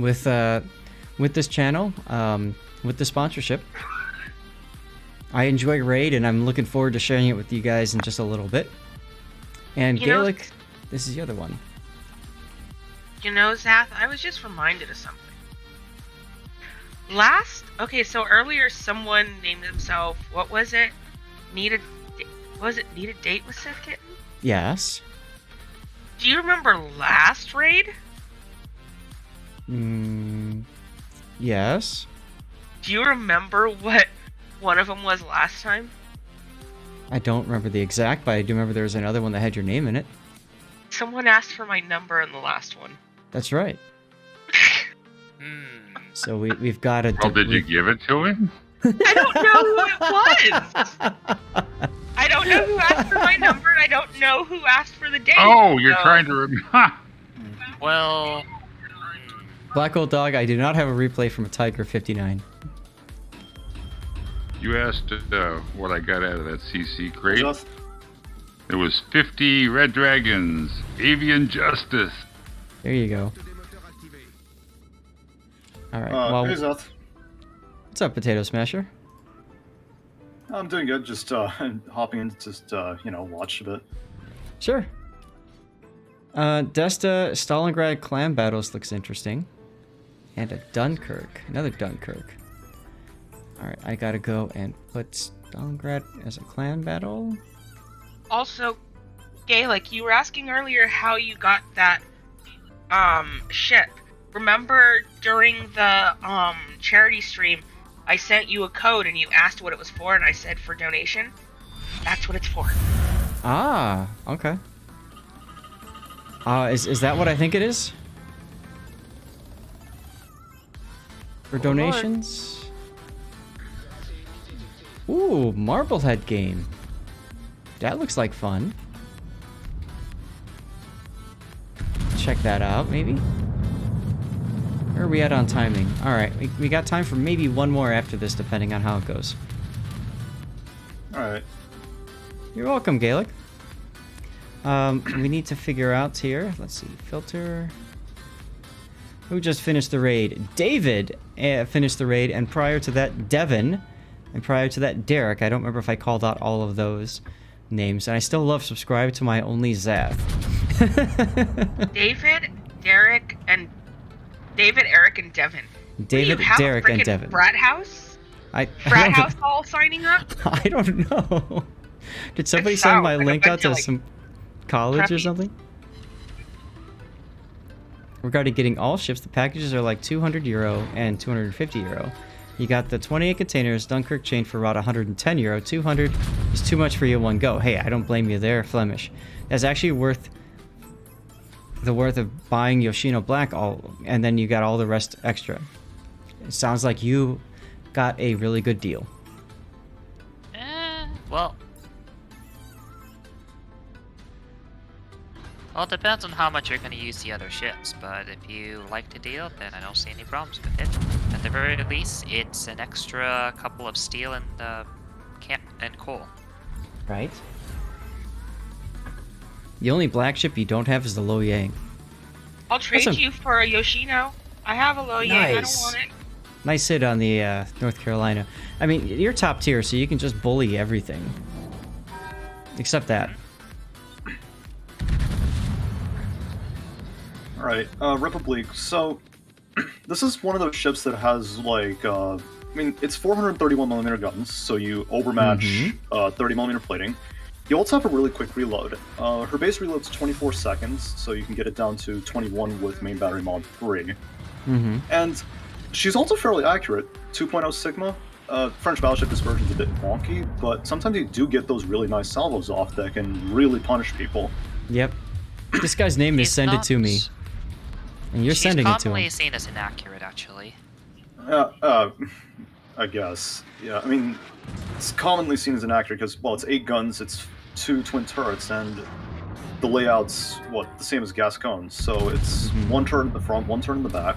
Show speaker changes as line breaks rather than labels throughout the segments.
with this channel, with the sponsorship. I enjoy Raid, and I'm looking forward to sharing it with you guys in just a little bit. And Gaelic, this is the other one.
You know, Zath, I was just reminded of something. So earlier someone named himself, what was it? Need a date with Sith Kitten?
Yes.
Do you remember last raid?
Yes.
Do you remember what one of them was last time?
I don't remember the exact, but I do remember there was another one that had your name in it.
Someone asked for my number in the last one.
That's right. So we've got a...
Well, did you give it to him?
I don't know who it was! I don't know who asked for my number, and I don't know who asked for the date.
Oh, you're trying to remember.
Well...
Black Old Dog, I do not have a replay from a Tiger 59.
You asked what I got out of that CC crate. It was 50 Red Dragons, Avian Justice.
There you go. Alright, well...
Hey, Zoth.
What's up, Potato Smasher?
I'm doing good, just hopping in to just, watch a bit.
Sure. Desta Stalingrad clan battles looks interesting. And a Dunkirk. Another Dunkirk. Alright, I gotta go and put Stalingrad as a clan battle.
Also, Gaelic, you were asking earlier how you got that, ship. Remember during the, charity stream, I sent you a code and you asked what it was for, and I said for donation? That's what it's for.
Ah, okay. Is that what I think it is? For donations? Ooh, Marblehead game. That looks like fun. Check that out, maybe? Where are we at on timing? Alright, we got time for maybe one more after this, depending on how it goes.
Alright.
You're welcome, Gaelic. We need to figure out here. Let's see. Filter. Who just finished the raid? David finished the raid, and prior to that, Devin. And prior to that, Derek. I don't remember if I called out all of those names. And I still love subscribe to my only Zath.
David, Eric, and Devin.
David, Derek, and Devin.
Frat house?
I
Frat house all signing up?
I don't know. Did somebody send my link out to some college or something? Regarding getting all ships, the packages are like €200 and €250. You got the 28 containers, Dunkirk chain for about €110. 200 is too much for you in one go. Hey, I don't blame you there, Flemish. That's actually worth of buying Yoshino Black and then you got all the rest extra. It sounds like you got a really good deal.
Well, it depends on how much you're going to use the other ships, but if you like the deal, then I don't see any problems with it. At the very least, it's an extra couple of steel and camp and coal.
Right. The only black ship you don't have is the Lo Yang.
I'll trade you for a Yoshino. I have a Lo Yang, I don't want it.
Nice hit on the North Carolina. I mean, you're top tier, so you can just bully everything. Except that.
Alright, Republique. So, this is one of those ships that has, like, it's 431mm guns, so you overmatch 30mm plating. You also have a really quick reload. Her base reload's 24 seconds, so you can get it down to 21 with main battery mod 3. And she's also fairly accurate. 2.0 Sigma. French Battleship Dispersion's a bit wonky, but sometimes you do get those really nice salvos off that can really punish people.
Yep. This guy's name is Send It To Me. And you're sending it to him.
She's commonly seen as inaccurate, actually.
I guess. Yeah, I mean, it's commonly seen as inaccurate because, well, it's 8 guns, it's 2 twin turrets, and the layout's, the same as Gascon's. So it's 1 turret in the front, 1 turret in the back.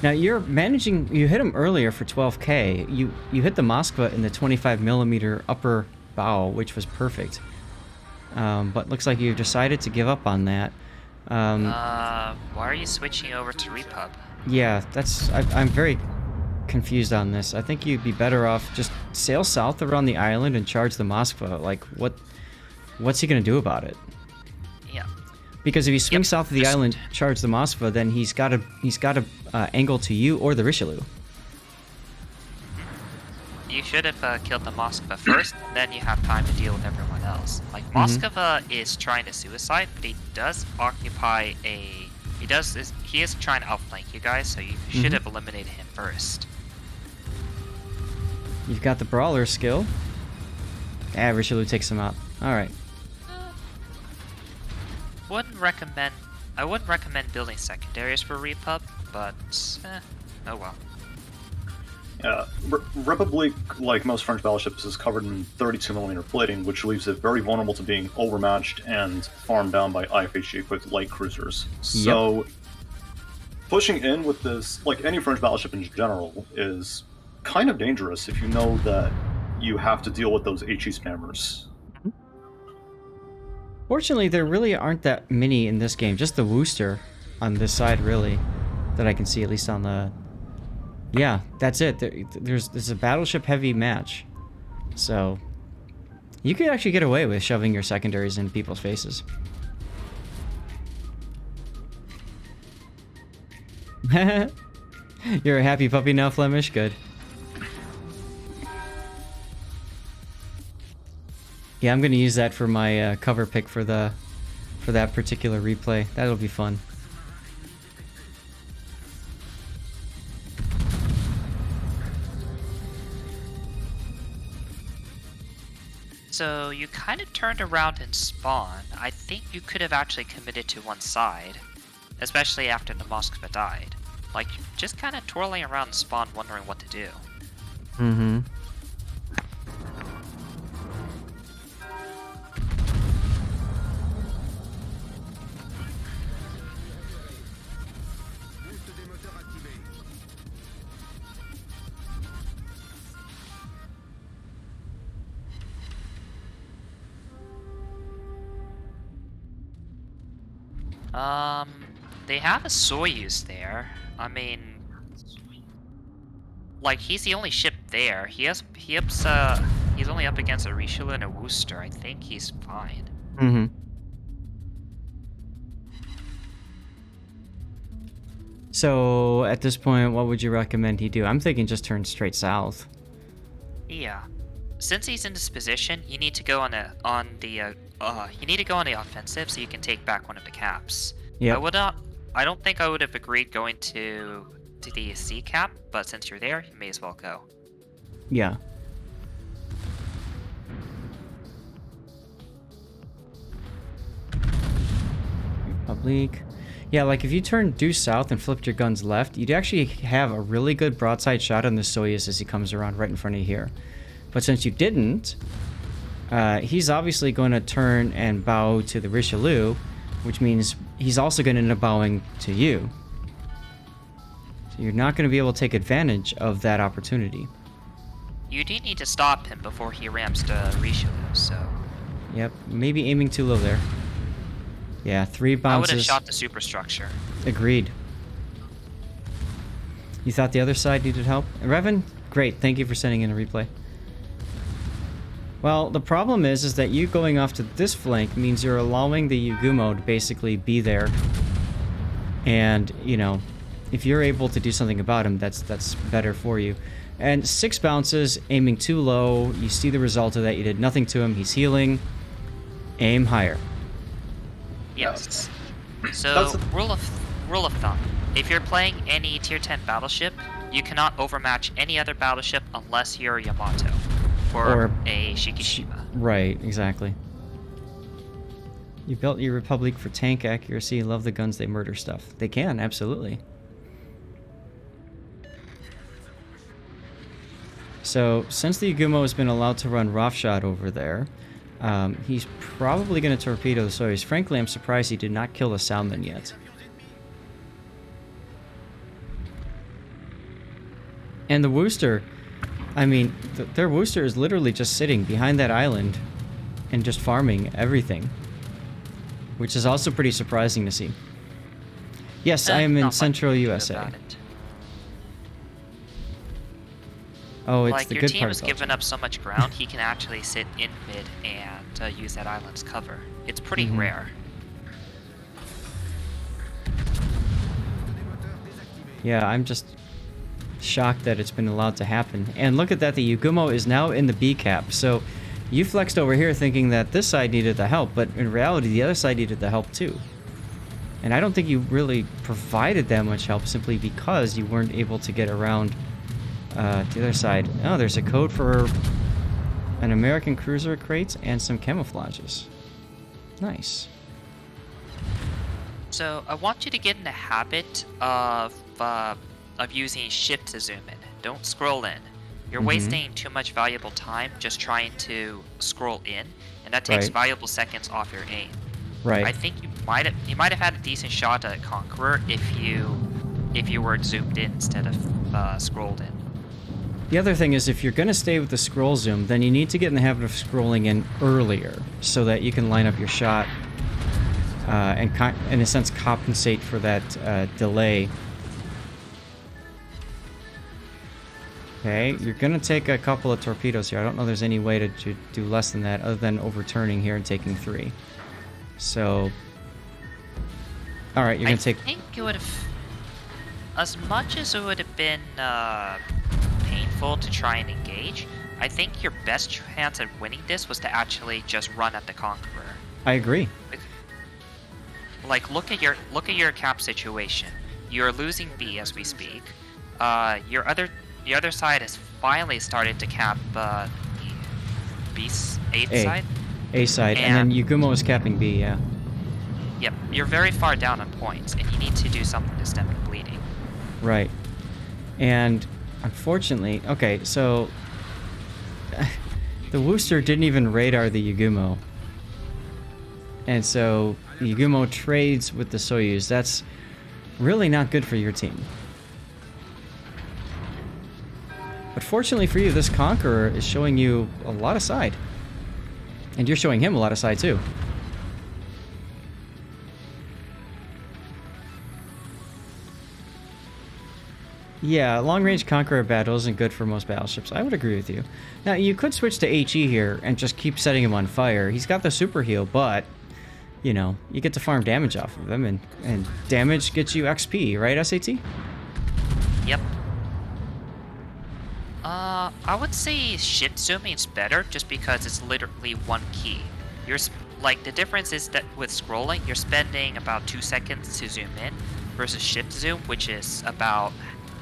Now you're managing. You hit him earlier for 12k. You hit the Moskva in the 25mm upper bow, which was perfect. but looks like you've decided to give up on that.
Why are you switching over to Repub?
Yeah, I'm very confused on this. I think you'd be better off just sail south around the island and charge the Moskva. Like, what's he gonna do about it?
Yeah.
Because if you swing
Yep,
south of the
just-
island, charge the Moskva, then he's got to angle to you or the Richelieu.
You should have killed the Moskva first, and then you have time to deal with everyone else. Like, Moskva is trying to suicide, but he does occupy a... He is trying to outflank you guys, so you should have eliminated him first.
You've got the Brawler skill. Ah, Richelieu takes him out. Alright.
I wouldn't recommend building secondaries for Repub, but oh well.
Yeah, Republique, like most French battleships, is covered in 32mm plating, which leaves it very vulnerable to being overmatched and farmed down by IFHG-equipped light cruisers. So, pushing in with this, like any French battleship in general, is kind of dangerous if you know that you have to deal with those HE spammers.
Fortunately, there really aren't that many in this game. Just the Worcester on this side, really, that I can see, at least on the... Yeah, that's it. There's a battleship-heavy match. So, you could actually get away with shoving your secondaries in people's faces. You're a happy puppy now, Flemish? Good. Yeah, I'm gonna use that for my cover pick for that particular replay. That'll be fun.
So you kind of turned around and spawned. I think you could have actually committed to one side, especially after the Moskva died. Like, just kind of twirling around spawn, wondering what to do.
Mm-hmm.
They have a Soyuz there. I mean, like, he's the only ship there. He's only up against a Richelieu and a Worcester. I think he's fine.
Mm-hmm. So, at this point, what would you recommend he do? I'm thinking just turn straight south.
Yeah. Since he's in this position, you need to go on the offensive so you can take back one of the caps.
Yeah.
I don't think I would have agreed going to the C cap, but since you're there, you may as well go.
Yeah. Republique. Yeah, like if you turn due south and flipped your guns left, you'd actually have a really good broadside shot on the Soyuz as he comes around right in front of you here. But since you didn't, he's obviously going to turn and bow to the Richelieu, which means he's also going to end up bowing to you. So you're not going to be able to take advantage of that opportunity.
You do need to stop him before he ramps to Richelieu, so...
Yep, maybe aiming too low there. Yeah, 3 bounces.
I would have shot the superstructure.
Agreed. You thought the other side needed help? Revan? Great, thank you for sending in a replay. Well, the problem is that you going off to this flank means you're allowing the Yugumo to basically be there. And, you know, if you're able to do something about him, that's better for you. And 6 bounces, aiming too low. You see the result of that. You did nothing to him. He's healing. Aim higher.
Yes. So, rule of thumb. If you're playing any tier 10 battleship, you cannot overmatch any other battleship unless you're Yamato. Or a Shikishima.
Right, exactly. You built your Republique for tank accuracy. Love the guns, they murder stuff. They can, absolutely. So, since the Yugumo has been allowed to run roughshod over there, he's probably going to torpedo the Soyuz. Frankly, I'm surprised he did not kill the Salmon yet. And the Worcester, I mean, their Worcester is literally just sitting behind that island, and just farming everything, which is also pretty surprising to see. Yes, I am in
Not much
central
to do
USA.
about it.
Oh, it's
Like,
the
your
good
team
part
has
of
given up so much ground, he can actually sit in mid and use that island's cover. It's pretty rare.
Yeah, I'm just shocked that it's been allowed to happen. And look at that, the Yugumo is now in the B cap. So you flexed over here thinking that this side needed the help, but in reality, the other side needed the help too. And I don't think you really provided that much help simply because you weren't able to get around the other side. Oh, there's a code for an American cruiser crate and some camouflages. Nice.
So I want you to get in the habit of using shift to zoom in. Don't scroll in. You're wasting too much valuable time just trying to scroll in, and that takes valuable seconds off your aim.
Right.
I think you might have had a decent shot at Conqueror if you were zoomed in instead of scrolled in.
The other thing is, if you're going to stay with the scroll zoom, then you need to get in the habit of scrolling in earlier so that you can line up your shot and, in a sense, compensate for that delay. Okay, you're going to take a couple of torpedoes here. I don't know there's any way to do less than that other than overturning here and taking 3. So, alright, you're going to take...
I think it would have... As much as it would have been painful to try and engage, I think your best chance at winning this was to actually just run at the Conqueror.
I agree.
Like, look at your cap situation. You're losing B as we speak. The other side has finally started to cap the A side.
A side, and then Yugumo is capping B, yeah.
Yep, you're very far down on points, and you need to do something to stem the bleeding.
Right. And unfortunately, okay, so the Wooster didn't even radar the Yugumo. And so the Yugumo trades with the Soyuz. That's really not good for your team. But fortunately for you, this Conqueror is showing you a lot of side. And you're showing him a lot of side too. Yeah, long-range Conqueror battle isn't good for most battleships. I would agree with you. Now, you could switch to HE here and just keep setting him on fire. He's got the super heal, but, you know, you get to farm damage off of him, and damage gets you XP, right, SAT?
Yep. I would say shift zooming is better just because it's literally one key. Like, the difference is that with scrolling, you're spending about 2 seconds to zoom in versus shift zoom, which is about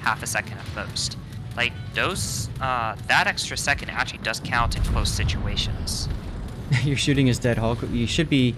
half a second at most. Like, that extra second actually does count in close situations.
You're shooting his dead Hulk. You should be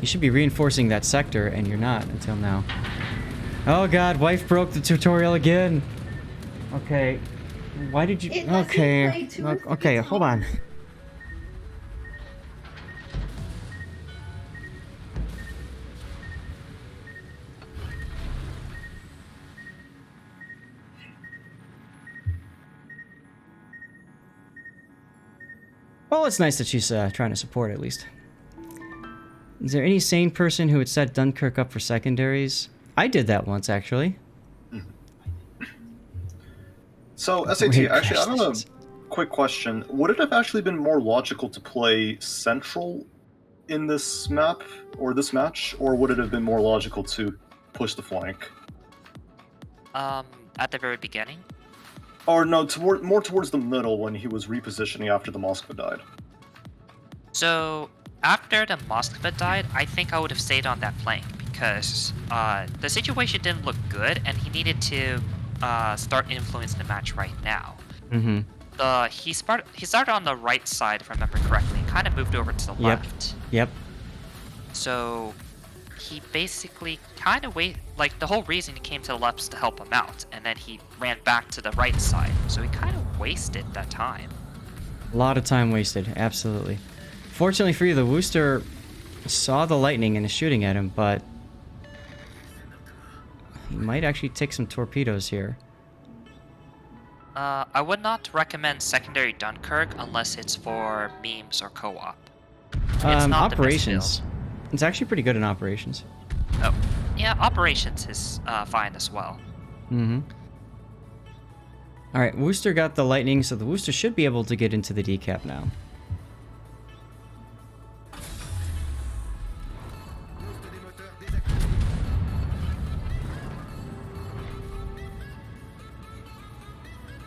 reinforcing that sector, and you're not until now. Oh god, wife broke the tutorial again. Okay. Why did you... Okay. Okay, hold on. Well, it's nice that she's trying to support at least. Is there any sane person who would set Dunkirk up for secondaries? I did that once, actually.
So, SAT, actually, I have a quick question. Would it have actually been more logical to play central in this map, or this match, or would it have been more logical to push the flank?
At the very beginning?
Or no, more towards the middle when he was repositioning after the Moskva died.
So, after the Moskva died, I think I would have stayed on that flank because the situation didn't look good and he needed to start influencing the match right now. He started on the right side, if I remember correctly, and kind of moved over to the left.
Yep.
So he basically kind of the whole reason he came to the left was to help him out, and then he ran back to the right side. So he kind of wasted that time.
A lot of time wasted, absolutely. Fortunately for you, the Wooster saw the lightning and is shooting at him, but he might actually take some torpedoes here.
I would not recommend secondary Dunkirk unless it's for memes or co-op. It's not
operations.
the best
It's actually pretty good in operations.
build. Oh, yeah, operations is fine as well.
Mm-hmm. All right, Worcester got the lightning, so the Worcester should be able to get into the decap now.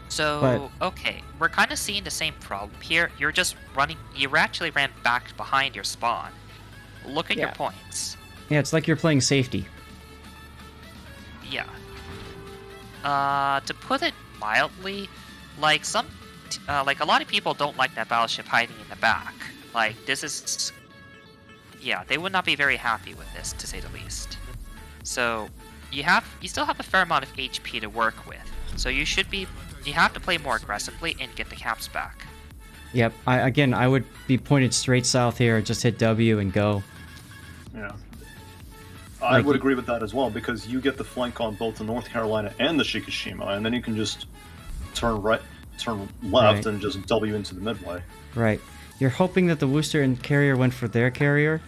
So, okay, we're kind of seeing the same problem here. You're just running, you actually ran back behind your spawn. Look at your points.
Yeah, it's like you're playing safety.
Yeah. To put it mildly, like like a lot of people don't like that battleship hiding in the back. Like, this is, yeah, they would not be very happy with this, to say the least. So, you still have a fair amount of HP to work with. So you have to play more aggressively and get the caps back.
Yep. I would be pointed straight south here, just hit W and go.
Yeah. I would agree with that as well, because you get the flank on both the North Carolina and the Shikishima, and then you can just turn left, and just W into the midway. Right.
You're hoping that the Worcester and carrier went for their carrier.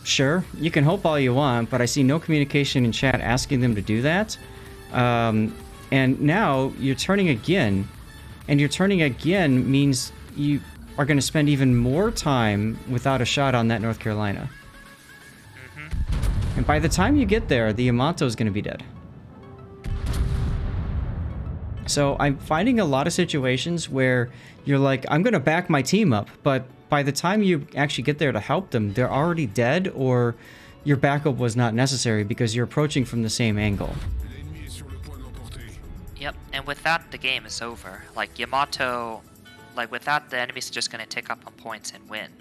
Sure, you can hope all you want, but I see no communication in chat asking them to do that. And now you're turning again, and your turning again means you are going to spend even more time without a shot on that North Carolina. And by the time you get there, the Yamato is going to be dead. So I'm finding a lot of situations where you're like, I'm going to back my team up, but by the time you actually get there to help them, they're already dead, or your backup was not necessary because you're approaching from the same angle.
Yep, and with that, the game is over. Like, Yamato, like, with that, the enemy's just going to tick up on points and win.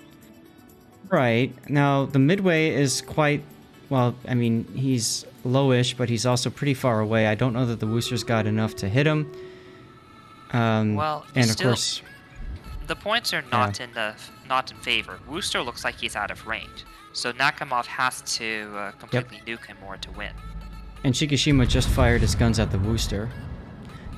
Right. Now, the midway is quite, well, I mean, he's lowish, but he's also pretty far away. I don't know that the Worcester's got enough to hit him.
Well,
and
still,
of course,
the points are not in favor. Worcester looks like he's out of range, so Nakamov has to completely nuke him more to win.
And Shikishima just fired his guns at the Worcester.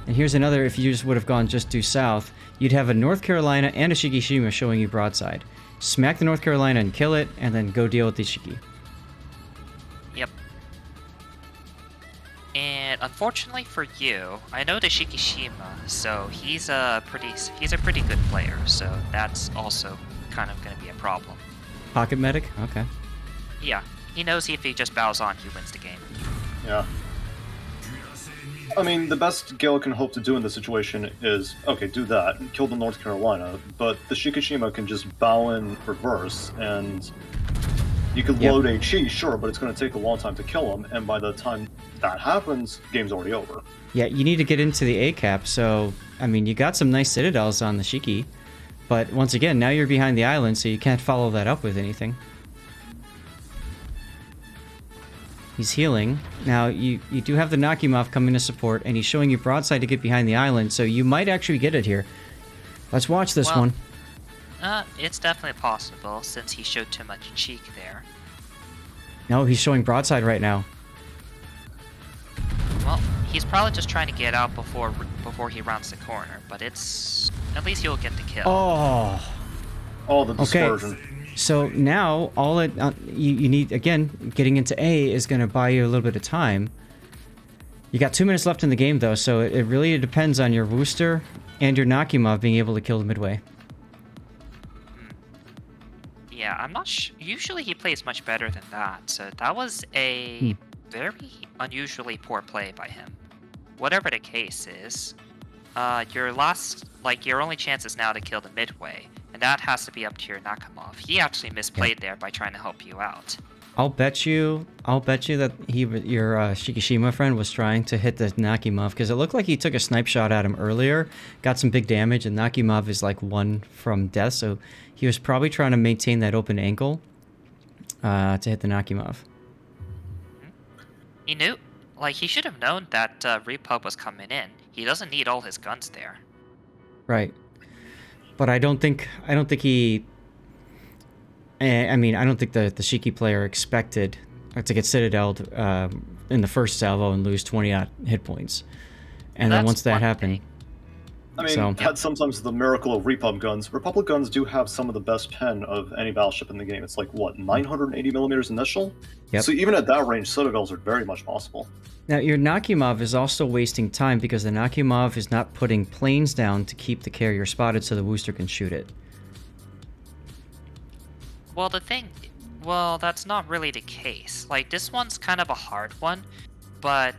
And here's another, if you just would have gone just due south, you'd have a North Carolina and a Shikishima showing you broadside. Smack the North Carolina and kill it, and then go deal with the Shiki.
Yep. And unfortunately for you, I know the Shikishima, so he's a pretty good player, so that's also kind of going to be a problem.
Pocket medic? Okay.
Yeah, he knows if he just bows on, he wins the game.
Yeah. I mean, the best Gale can hope to do in this situation is, okay, do that, kill the North Carolina, but the Shikishima can just bow in reverse, and you can load HE, sure, but it's going to take a long time to kill him, and by the time that happens, game's already over. Yeah,
you need to get into the A cap, so, I mean, you got some nice citadels on the Shiki, but once again, now you're behind the island, so you can't follow that up with anything. He's healing. Now, you do have the Nakamov coming to support, and he's showing you broadside to get behind the island, so you might actually get it here. Let's watch this one.
It's definitely possible, since he showed too much cheek there.
No, he's showing broadside right now.
Well, he's probably just trying to get out before he rounds the corner, but it's... At least he'll get the kill.
Oh, the dispersion.
Okay. So now, all you need, again, getting into A is going to buy you a little bit of time. You got 2 minutes left in the game, though, so it really depends on your Worcester and your Nakamov being able to kill the midway.
Yeah, I'm not sure. Usually he plays much better than that, so that was a very unusually poor play by him. Whatever the case is, your only chance is now to kill the midway. And that has to be up to your Nakamov. He actually misplayed there by trying to help you out.
I'll bet you that your Shikishima friend was trying to hit the Nakamov, because it looked like he took a snipe shot at him earlier, got some big damage, and Nakamov is like 1 from death, so he was probably trying to maintain that open angle to hit the Nakamov.
He knew, he should have known that Repub was coming in. He doesn't need all his guns there.
Right. But I don't think he... I mean, I don't think the Shiki player expected to get citadeled in the first salvo and lose 20 hit points. And then once that happened...
I mean,
So-
that's sometimes the miracle of Repub guns. Republic guns do have some of the best pen of any battleship in the game. It's like, what, 980 millimeters initial?
Yep.
So even at that range, citadels are very much possible.
Now, your Nakhimov is also wasting time because the Nakhimov is not putting planes down to keep the carrier spotted so the Wooster can shoot it.
Well, that's not really the case. Like, this one's kind of a hard one, but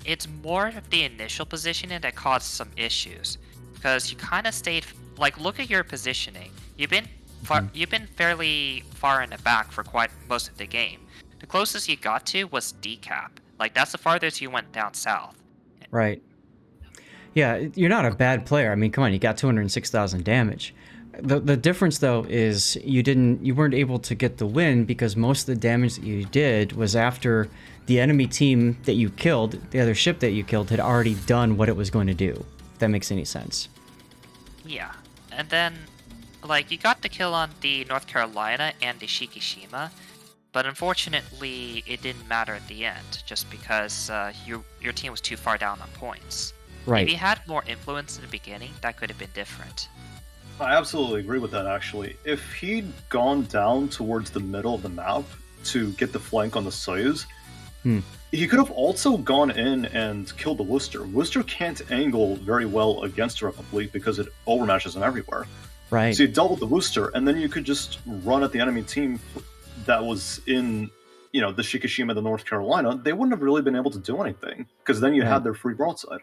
it's more of the initial positioning that caused some issues. Because you kind of stayed, like, look at your positioning. You've been fairly far in the back for quite most of the game. The closest you got to was decap. Like, that's the farthest you went down south.
Right. Yeah, you're not a bad player. I mean, come on, you got 206,000 damage. The difference though is you weren't able to get the win because most of the damage that you did was after the enemy team that you killed, the other ship that you killed, had already done what it was going to do. If that makes any sense.
Yeah, and then, like, you got the kill on the North Carolina and the Shikishima, but unfortunately, it didn't matter at the end, just because your team was too far down on points.
Right.
If you had more influence in the beginning, that could have been different.
I absolutely agree with that, actually. If he'd gone down towards the middle of the map to get the flank on the Soyuz, he could have also gone in and killed the Worcester. Worcester can't angle very well against the Republique because it overmatches them everywhere.
Right.
So you dealt with the Worcester, and then you could just run at the enemy team that was in, the Shikishima, the North Carolina. They wouldn't have really been able to do anything, because then you had their free broadside.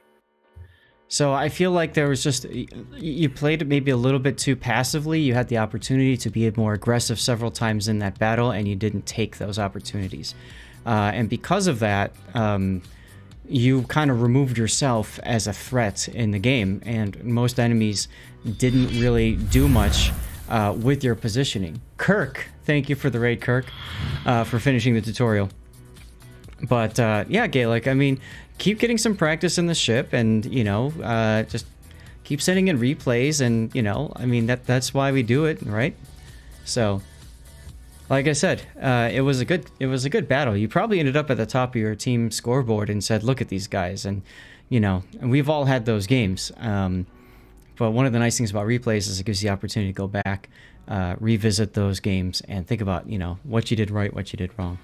So I feel like there was just, you played it maybe a little bit too passively. You had the opportunity to be more aggressive several times in that battle, and you didn't take those opportunities. And because of that, you kind of removed yourself as a threat in the game, and most enemies didn't really do much with your positioning. Kirk, thank you for the raid, Kirk, for finishing the tutorial. But yeah, Gaelic, I mean, keep getting some practice in the ship, and just keep sending in replays, and I mean that's why we do it, right? So, like I said, it was a good battle. You probably ended up at the top of your team scoreboard and said, "Look at these guys," and and we've all had those games. But one of the nice things about replays is it gives you the opportunity to go back, revisit those games, and think about what you did right, what you did wrong.